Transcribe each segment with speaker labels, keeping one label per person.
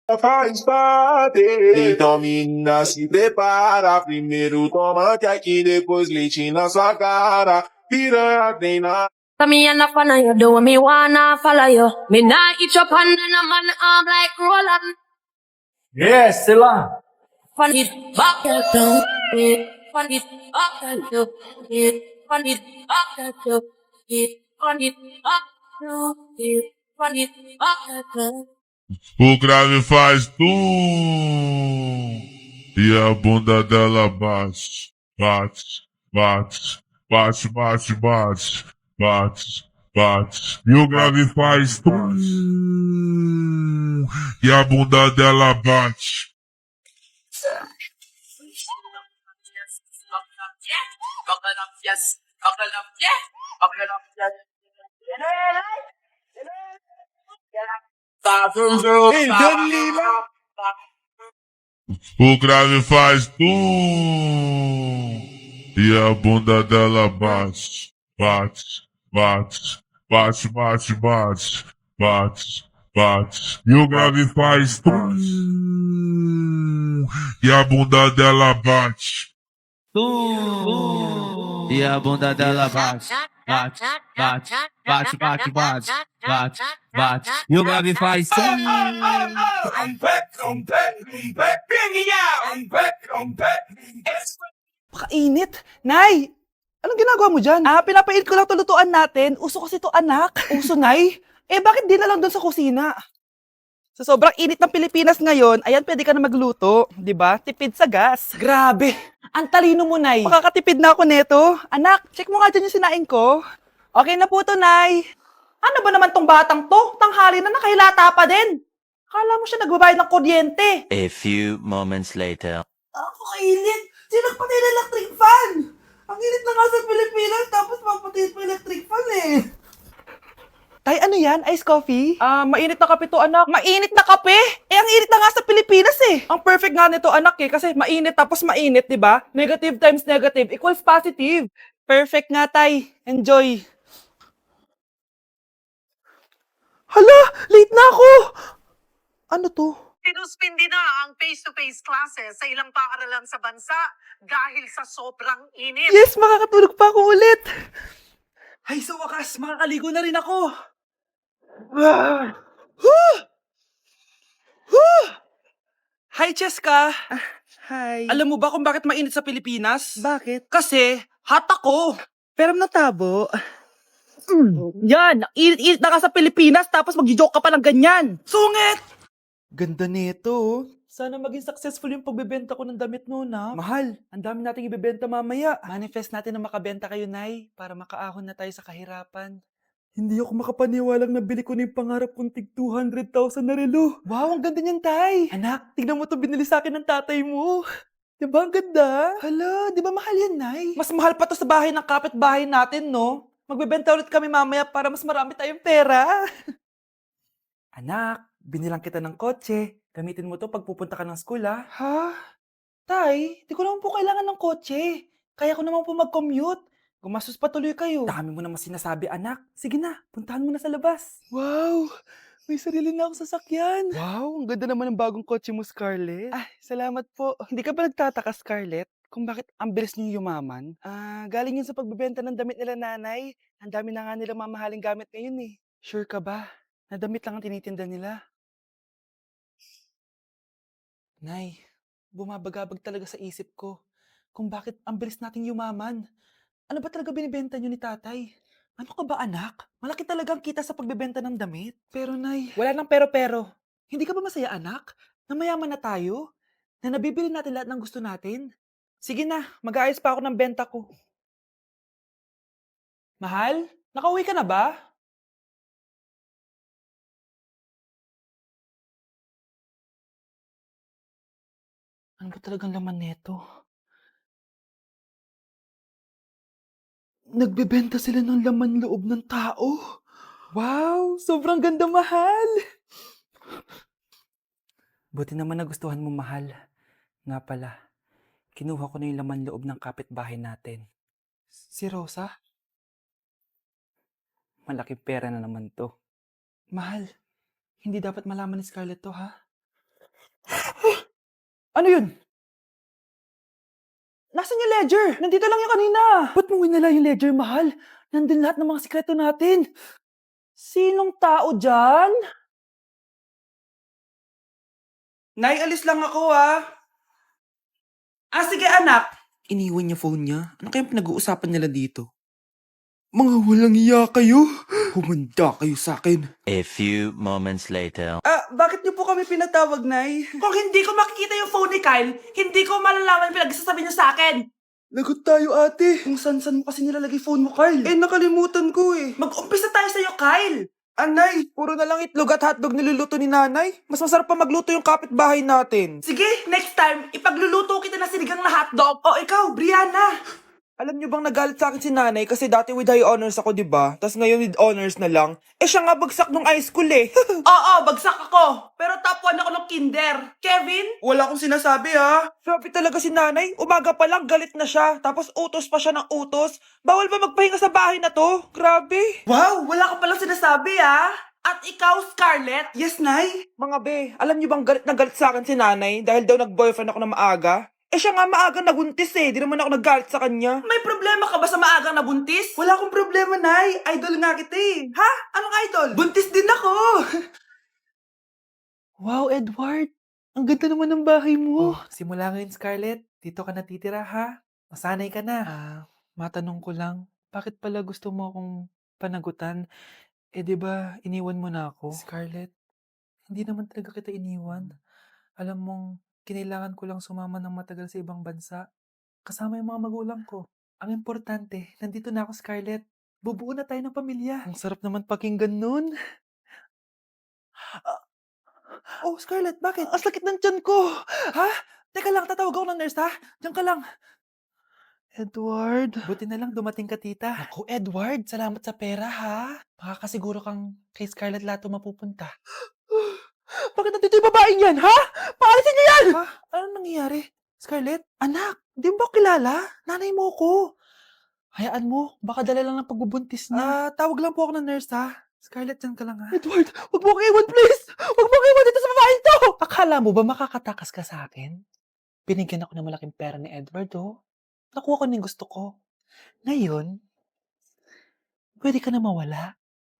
Speaker 1: Faz parte. Então, menina, se prepara. Primeiro toma que aqui, depois leite na sua cara. Piranha tem na.
Speaker 2: Me and a fan of you do me wanna follow you. Me nah eat your pan and a man arm like Roland.
Speaker 3: Yes, sila.
Speaker 2: Fan it back at you. Fan it back at you. Fan it back at you. Fan it back at you. Fan it back at you.
Speaker 1: O grave faz tum e a bunda dela bate, bate, bate, bate, bate, bate, bate, bate. E o grave faz tum e a bunda dela bate. O grave faz tum e a bunda dela bate, bate, bate, bate, bate, bate, bate, bate. E o grave faz tum e a bunda dela bate.
Speaker 4: E a bunda dela bate, bate, bate, bate, bate, bate, bate, bate. E o grave faz
Speaker 5: Pakainit. Nay! Anong ginagawa mo dyan? Pinapainit ko lang ito lutuan natin. Uso kasi ito, anak. Uso, Nay? Bakit di na lang doon sa kusina? Sa sobrang init ng Pilipinas ngayon, ayan, pwede ka na magluto. Di ba? Tipid sa gas. Grabe! Ang talino mo, Nay. Makakatipid na ako neto. Anak, check mo nga dyan yung sinaing ko. Okay na po to, Nay. Ano ba naman tong batang to? Tanghali na nakahilata pa din. Akala mo siya nagbabayad ng kuryente.
Speaker 6: A few moments later.
Speaker 5: Ako kainit. Sinagpatay na electric fan. Ang init na nga sa Pilipinas, tapos mapatay pa electric fan eh. Tay, ano yan? Ice coffee? Mainit na kape to, anak. Mainit na kape? Ang init na nga sa Pilipinas eh. Ang perfect nga nito, anak eh. Kasi mainit tapos mainit, di ba? Negative times negative equals positive. Perfect nga, Tay. Enjoy. Hala! Late na ako! Ano to?
Speaker 7: Sinuspindi na ang face-to-face classes sa ilang paaralan sa bansa dahil sa sobrang init.
Speaker 5: Yes, makakatulog pa ako ulit. Ay, sa wakas, makakaligo na rin ako. Hi, Cheska. Hi. Alam mo ba kung bakit mainit sa Pilipinas? Bakit? Kasi hot ako. Pero natabo. Yan, init-init na ka sa Pilipinas tapos mag-joke ka pa ng ganyan. Sungit! Ganda nito. Sana maging successful yung pagbebenta ko ng damit mo, na. Mahal, ang dami nating ibebenta mamaya. Manifest natin na makabenta kayo, Nay, para makaahon na tayo sa kahirapan. Hindi ako makapaniwalang nabili ko na yung pangarap kong tig 200,000 na relo. Wow, ang ganda niyan, Tay. Anak, tignan mo ito binili sa akin ng tatay mo. Diba ang ganda? Hala, di ba mahal yan, Nay? Mas mahal pa to sa bahay ng kapitbahay natin, no? Magbebenta ulit kami mamaya para mas marami tayong pera. Anak, binilang kita ng kotse. Gamitin mo to pag pupunta ka ng school, ha? Ha? Tay, di ko naman po kailangan ng kotse. Kaya ko naman po mag-commute. Gumastos pa tuloy kayo. Dami mo naman sinasabi, anak. Sige na, puntahan mo na sa labas. Wow! May sarili na akong sasakyan. Wow, ang ganda naman ng bagong kotse mo, Scarlett. Salamat po. Hindi ka ba nagtataka, Scarlett, kung bakit ang bilis niyo yumaman? Galing yun sa pagbebenta ng damit nila, nanay. Ang dami na nga nilang mamahaling gamit ngayon eh. Sure ka ba? Na damit lang ang tinitinda nila? Nay, bumabagabag talaga sa isip ko kung bakit ang bilis nating yumaman. Ano ba talaga binibenta niyo ni tatay? Ano ka ba, anak? Malaki talaga ang kita sa pagbebenta ng damit. Pero, Nay, wala nang pero-pero. Hindi ka ba masaya, anak? Na mayaman na tayo? Na nabibili natin lahat ng gusto natin? Sige na, mag-aayos pa ako ng benta ko. Mahal, nakauwi ka na ba? Ano ba talagang laman neto? Nagbebenta sila ng laman loob ng tao. Wow, sobrang ganda, mahal. Buti naman nagustuhan mo, mahal. Nga pala, kinuha ko na yung laman loob ng kapitbahay natin. Si Rosa? Malaking pera na naman to. Mahal, hindi dapat malaman ni Scarlett to, ha? Ano yun? Nasaan yung ledger? Nandito lang yung kanina. Ba't mo winala yung ledger, mahal? Nandun lahat ng mga sikreto natin. Sinong tao dyan? Nay, alis lang ako sige anak. Iniwan niya phone niya. Ano kayang pinag-uusapan nila dito? Mga walang iya kayo. Humanda kayo sa akin.
Speaker 6: A few moments later.
Speaker 5: Bakit niyo po kami pinatawag, Nay? Kung hindi ko makikita yung phone ni Kyle, hindi ko malalaman yung pinagsasabi niya sa akin. Lagot tayo, ate. Kung san-san mo kasi nilalagay phone mo, Kyle? Nakalimutan ko eh. Mag-umpisa tayo sa'yo, Kyle. Anay, puro na lang itlog at hotdog niluluto ni nanay. Mas masarap pa magluto yung kapitbahay natin. Sige, next time, ipagluluto kita na sinigang na hotdog. O ikaw, Brianna. Alam niyo bang nagalit sa akin si nanay kasi dati with high honors ako, di ba? Tapos ngayon with honors na lang. Siya nga bagsak nung high school eh. Oo, bagsak ako. Pero top 1 ako ng kinder. Kevin? Wala akong sinasabi Sabi talaga si nanay, umaga pa lang galit na siya. Tapos utos pa siya ng utos. Bawal ba magpahinga sa bahay na to? Grabe. Wow, wala ka palang sinasabi At ikaw, Scarlett? Yes, Nay. Mga be, alam niyo bang galit na galit sa akin si nanay dahil daw nag-boyfriend ako na maaga? Siya nga maagang nabuntis Di naman ako naggalit sa kanya. May problema ka ba sa maagang nabuntis? Wala akong problema, Nay. Idol nga kita Ha? Anong idol? Buntis din ako. Wow, Edward. Ang ganda naman ng bahay mo. Simula ngayon, Scarlett. Dito ka natitira, ha? Masanay ka na. Matanong ko lang, bakit pala gusto mo akong panagutan? Di ba, iniwan mo na ako? Scarlett, hindi naman talaga kita iniwan. Alam mong, kinailangan ko lang sumama ng matagal sa ibang bansa. Kasama yung mga magulang ko. Ang importante, nandito na ako, Scarlett. Bubuo na tayo ng pamilya. Ang sarap naman pakinggan nun. Scarlett, bakit? Ang sakit ng tiyan ko. Ha? Teka lang, tatawag ako ng nurse, ha? Diyan ka lang. Edward. Buti na lang dumating ka, tita. Ako, Edward, salamat sa pera, ha? Makakasiguro kang kay Scarlett lahat mapupunta. Bakit nandito yung babaeng yan, ha? Paalisin niyo yan! Ha? Anong nangyayari? Scarlett? Anak, di mo ba kilala? Nanay mo ko. Hayaan mo, baka dala lang ng pagbubuntis niya. Tawag lang po ako ng nurse, ha? Scarlett, dyan ka lang, ha? Edward, huwag mo kang iwan, please! Huwag mo kang iwan dito sa babaeng to! Akala mo ba makakatakas ka sa akin? Binigyan ako ng malaking pera ni Edward, Nakuha ko na yung gusto ko. Ngayon, pwede ka na mawala.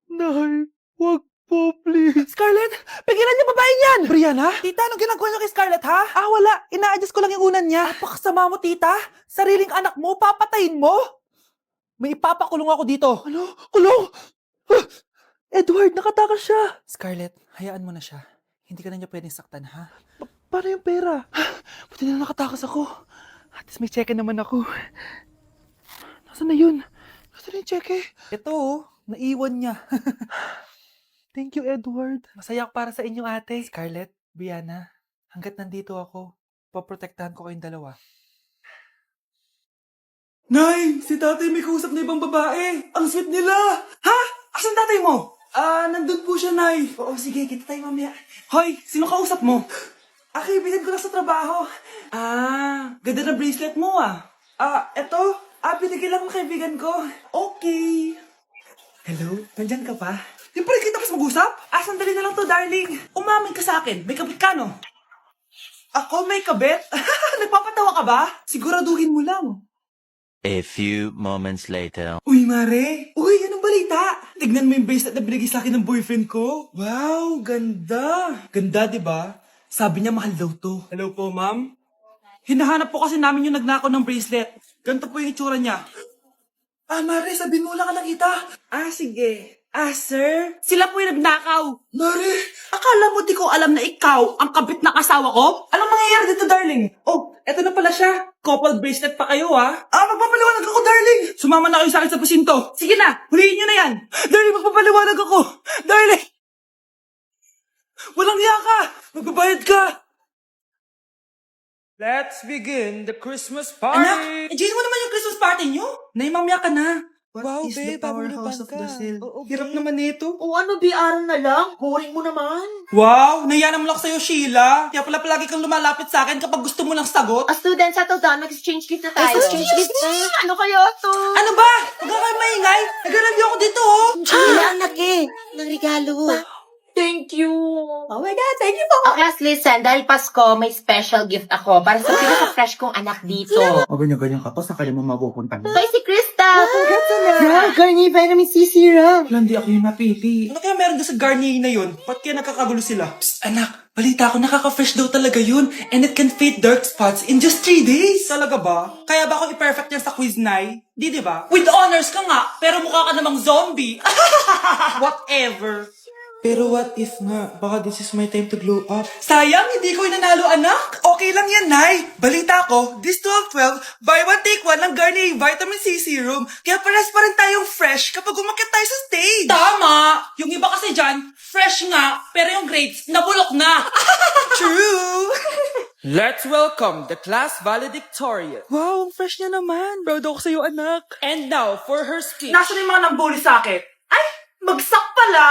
Speaker 5: Nay, wag po, please. Scarlett, pigilan niyo babaeng yan! Brianna? Tita, anong ginagawa niyo kay Scarlett, ha? Wala. Ina-adjust ko lang yung unan niya. Napakasama mo, tita. Sariling anak mo, papatayin mo? May ipapakulong ako dito. Ano? Kulong? Edward, nakatakas siya. Scarlett, hayaan mo na siya. Hindi ka na niya pwedeng saktan, ha? Paano yung pera? Buti na nakatakas ako. At least may cheque naman ako. Nasaan na yun? Nasaan na yung cheque? Ito, naiwan niya. Thank you, Edward. Masaya ako para sa inyo, ate. Scarlett, Brianna, hanggat nandito ako, poprotektahan ko kayong dalawa. Nay! Si tatay may kausap na ibang babae! Ang sweet nila! Ha? Asan tatay mo? Nandun po siya, Nay. Oo, sige, kita tayo mamaya. Hoy, sino kausap mo? Kaibigan ko lang sa trabaho. Ganda na bracelet mo eto. Binigyan lang ng kaibigan ko. Okay. Hello? Nandyan ka pa? Yung pala kita pas mag-usap? Sandali na lang to, darling. Umamin ka sa akin. May kabit ka, no? Ako may kabit? Nagpapatawa ka ba? Siguraduhin mo lang.
Speaker 6: A few moments later.
Speaker 5: Uy, Mare! Uy, anong balita? Tignan mo yung bracelet na binigay sa akin ng boyfriend ko. Wow, ganda. Ganda, di ba? Sabi niya mahal daw to. Hello po, ma'am. Hinahanap po kasi namin yung nagnakaw ng bracelet. Ganito po yung itsura niya. Mare, sabihin mo lang ka nakita. Sige. Sir? Sila po yung nagnakaw. Mare! Akala mo di ko alam na ikaw ang kabit na asawa ko? Anong mangyayari dito, darling? Eto na pala siya. Couple bracelet pa kayo, magpapaliwanag ako, darling. Sumama na kayo sa akin sa pasinto. Sige na, huliin nyo na yan. Darling, magpapaliwanag ako. Darling! Walang hiya ka! Magbabayad ka! Let's begin the Christmas party! Anak, enjoy mo naman yung Christmas party nyo? Naimamya ka na. Wow,
Speaker 3: is
Speaker 5: babe,
Speaker 3: the powerhouse of Brazil?
Speaker 5: Hirap naman nito.
Speaker 2: Biaran na lang. Boring mo naman.
Speaker 5: Wow, nahiya naman ako sa'yo, Sheila. Kaya pala palagi kang lumalapit sa akin kapag gusto mo ng sagot.
Speaker 2: Student, settle down. Mag-exchange gift na tayo. Exchange gift na? Ano kaya to?
Speaker 5: Ano ba? Huwag ka kayo maingay. Nag-review ako dito,
Speaker 2: Sheila, anak nang regalo. Thank you.
Speaker 8: Oh my God, thank you po. Oh, class, listen. Dahil Pasko, may special gift ako para sa pinaka-fresh kong anak dito.
Speaker 4: O ganyan-ganyan ka pa, saan ka naman mapupunta?
Speaker 8: Ito ay si Krista. Congrats na.
Speaker 5: Yeah, Garnier Vitamin C Serum.
Speaker 4: Wala, hindi ako yung napili.
Speaker 5: Ano kaya meron doon sa Garnier na yun? Ba't kaya nagkakagulo sila? Psst, anak, balita ko nakaka-fresh daw talaga yun. And it can fade dark spots in just 3 days. Talaga ba? Kaya ba ako i-perfect yan sa quiz, Nay? Di ba? With honors ka nga, pero mukha ka namang zombie. Whatever. Pero what if nga, baka this is my time to glow up. Sayang, hindi ko nanalo, anak. Okay lang yan, Nay. Balita ko, this 12-12, buy one take one ng Garnier Vitamin C Serum. Kaya pares pa rin tayong fresh kapag umakyat tayo sa stage. Tama! Yung iba kasi dyan, fresh nga, pero yung grades, nabulok na. True! Let's welcome the class valedictorian. Wow, ang fresh niya naman. Proud ako sa'yo, anak. And now, for her speech. Nasaan yung mga nambuli sa akin? Ay, bagsak pala!